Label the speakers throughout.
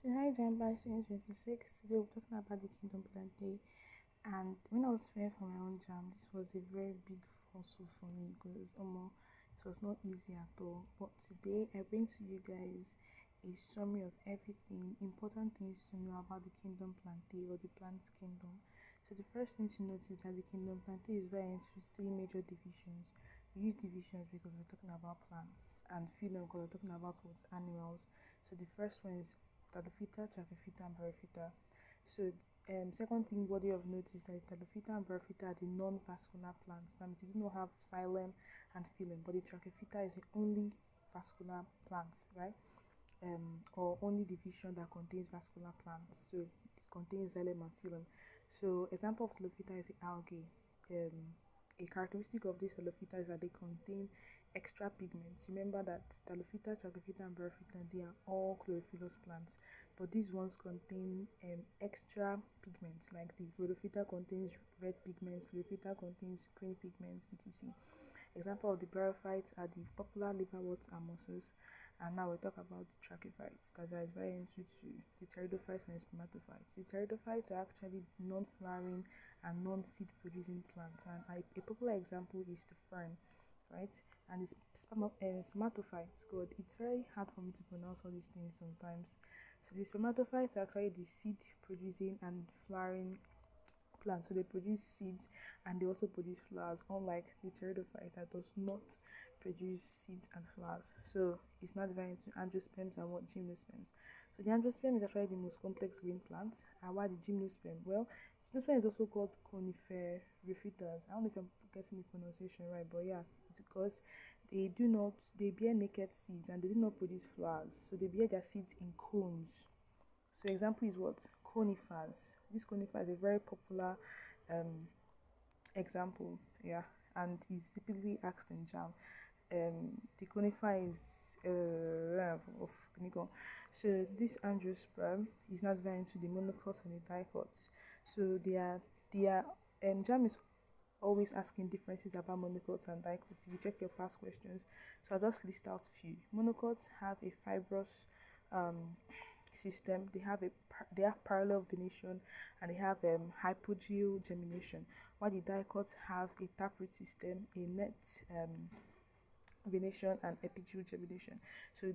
Speaker 1: So hi January 2026. Today we're talking about the Kingdom Plant Day. And when I was preparing for my own jam, this was a very big hustle for me because it was not easy at all. But today I bring to you guys a summary of everything, important things to know about the Kingdom Plant Day or the Plant Kingdom. So the first thing to note is that the Kingdom Plant Day is divided into three major divisions. We use divisions because we're talking about plants, and phylum because we're talking about what animals. So the first one is Talophyta, Trachyphyta, and Periphyta. So, second thing worthy of note is that Talophyta and Periphyta are the non-vascular plants. That means they do not have xylem and phylum, but the Trachyphyta is the only vascular plant, right? Or only division that contains vascular plants. So it contains xylem and phylum. So example of Talophyta is the algae. A characteristic of these Talophyta is that they contain extra pigments. Remember that Talophyta, Trachyphyta, and Bryophyta, they are all chlorophyllous plants, but these ones contain extra pigments, like the Rhodophyta contains red pigments, Chlorophyta contains green pigments, etc. Example of the bryophytes are the popular liverworts and mosses. And now we'll talk about the trachyphytes that are divided into two, the pteridophytes and the spermatophytes. The pteridophytes are actually non-flowering and non-seed producing plants, and a popular example is the fern, right? And the spermatophytes, God, it's very hard for me to pronounce all these things sometimes. So the spermatophytes are actually the seed producing and flowering plants. So they produce seeds and they also produce flowers, unlike the pteridophyte that does not produce seeds and flowers. So it's not divided into angiosperms and what gymnosperms. So the angiosperm is actually the most complex green plant, and while the gymnosperm, well, gymnosperm is also called coniferophytas. I don't know if I'm getting the pronunciation right, but yeah, it's because they bear naked seeds and they do not produce flowers. So they bear their seeds in cones. So example is what? Conifers. This conifer is a very popular um, example, yeah, and is typically asked in JAM. The conifer is of Nikon. So this angiosperm is not divided into the monocots and the dicots. So they are JAM is always asking differences about monocots and dicots. If you check your past questions, so I'll just list out few. Monocots have a fibrous system. They have parallel venation and they have hypogeo germination, while the dicots have a taproot system, a net venation, and epigeo germination. So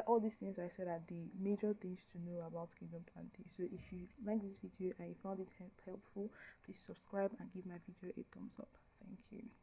Speaker 1: all these things I said are the major things to know about Kingdom Plant Day. So if you like this video and you found it helpful, please subscribe and give my video a thumbs up. Thank you.